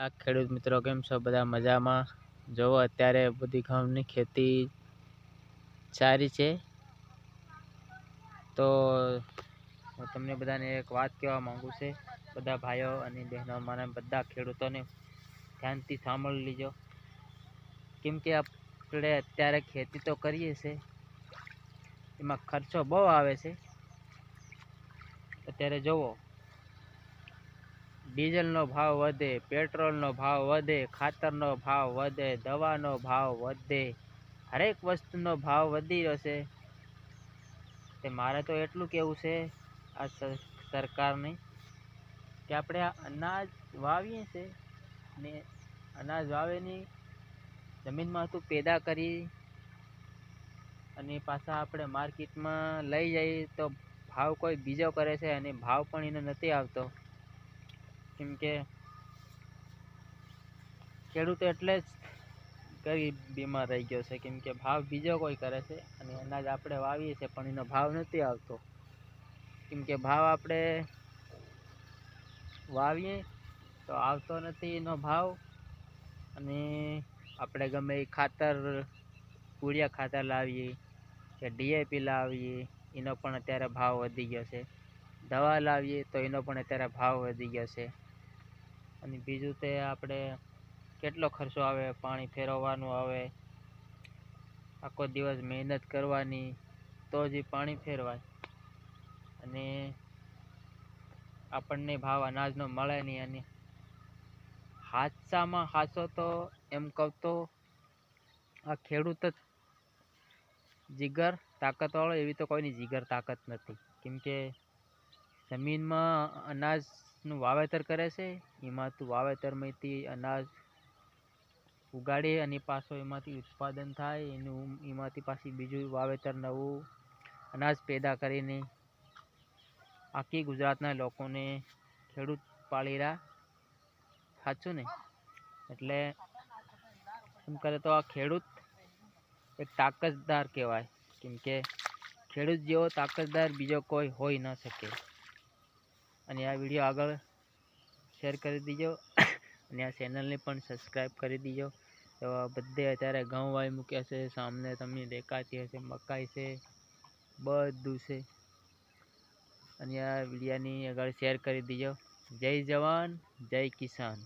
આ ખેડૂત મિત્રો કેમ છો? બધા મજામાં? જોવો અત્યારે બધી ઘઉંની ખેતી સારી છે. તો હું તમને બધાને એક વાત કહેવા માંગુ છું. બધા ભાઈઓ અને બહેનો, મારા બધા ખેડૂતોને ધ્યાનથી સાંભળી લીજો. કેમ કે આપણે અત્યારે ખેતી તો કરીએ છીએ, એમાં ખર્ચો બહુ આવે છે. અત્યારે જોવો, ડીઝલનો ભાવ વધે, પેટ્રોલનો ભાવ વધે, ખાતરનો ભાવ વધે, દવાનો ભાવ વધે, હરેક વસ્તુનો ભાવ વધી રહ્યો છે. તે મારે તો એટલું કહેવું છે આ સરકારને કે આપણે આ અનાજ વાવીએ છીએ ને અનાજ વાવેની જમીનમાંથી પેદા કરી અને પાછા આપણે માર્કેટમાં લઈ જઈએ તો ભાવ કોઈ બીજો કરે છે અને ભાવ પણ એને નથી આવતો. કેમ કે ખેડૂત એટલે જ ગરીબ બીમાર રહી ગયો છે. કેમ કે ભાવ બીજો કોઈ કરે છે અને અનાજ આપણે વાવીએ છીએ પણ એનો ભાવ નથી આવતો. કેમ કે ભાવ આપણે વાવીએ તો આવતો નથી એનો ભાવ, અને આપણે ગમે એ ખાતર, પૂળિયા ખાતર લાવીએ કે DAP લાવીએ, એનો પણ અત્યારે ભાવ વધી ગયો છે. દવા લાવીએ તો એનો પણ અત્યારે ભાવ વધી ગયો છે. અને બીજું તે આપણે કેટલો ખર્ચો આવે, પાણી ફેરવવાનું આવે, આખો દિવસ મહેનત કરવાની તો જ પાણી ફેરવાય, અને આપણને ભાવ અનાજનો મળે નહીં. અને હાચામાં હાચો તો એમ કહું તો આ ખેડૂત જ જીગર તાકાતવાળો, એવી તો કોઈની જીગર તાકાત નથી. કેમ કે જમીનમાં અનાજનું વાવેતર કરે છે, એમાંથી વાવેતરમાંથી અનાજ ઉગાડી અને પાછો એમાંથી ઉત્પાદન થાય, એમાંથી પાછી બીજું વાવેતર નવું અનાજ પેદા કરીને આખી ગુજરાતના લોકોને ખેડૂત પાળી રહ્યા. સાચું ને? એટલે એમ કરે તો આ ખેડૂત એક તાકાતદાર કહેવાય. કેમ કે ખેડૂત જેવો તાકાતદાર બીજો કોઈ હોઈ ન શકે. અને આ વિડીયો આગળ શેર કરી દીજો અને આ ચેનલને પણ સબસ્ક્રાઈબ કરી દીજો. તો બધે અત્યારે ઘઉં વાવી મૂક્યા છે, સામને તમને દેખાતી હશે મકાઈ છે, બધું છે. અને આ વિડીયાની આગળ શેર કરી દીજો. જય જવાન, જય કિસાન.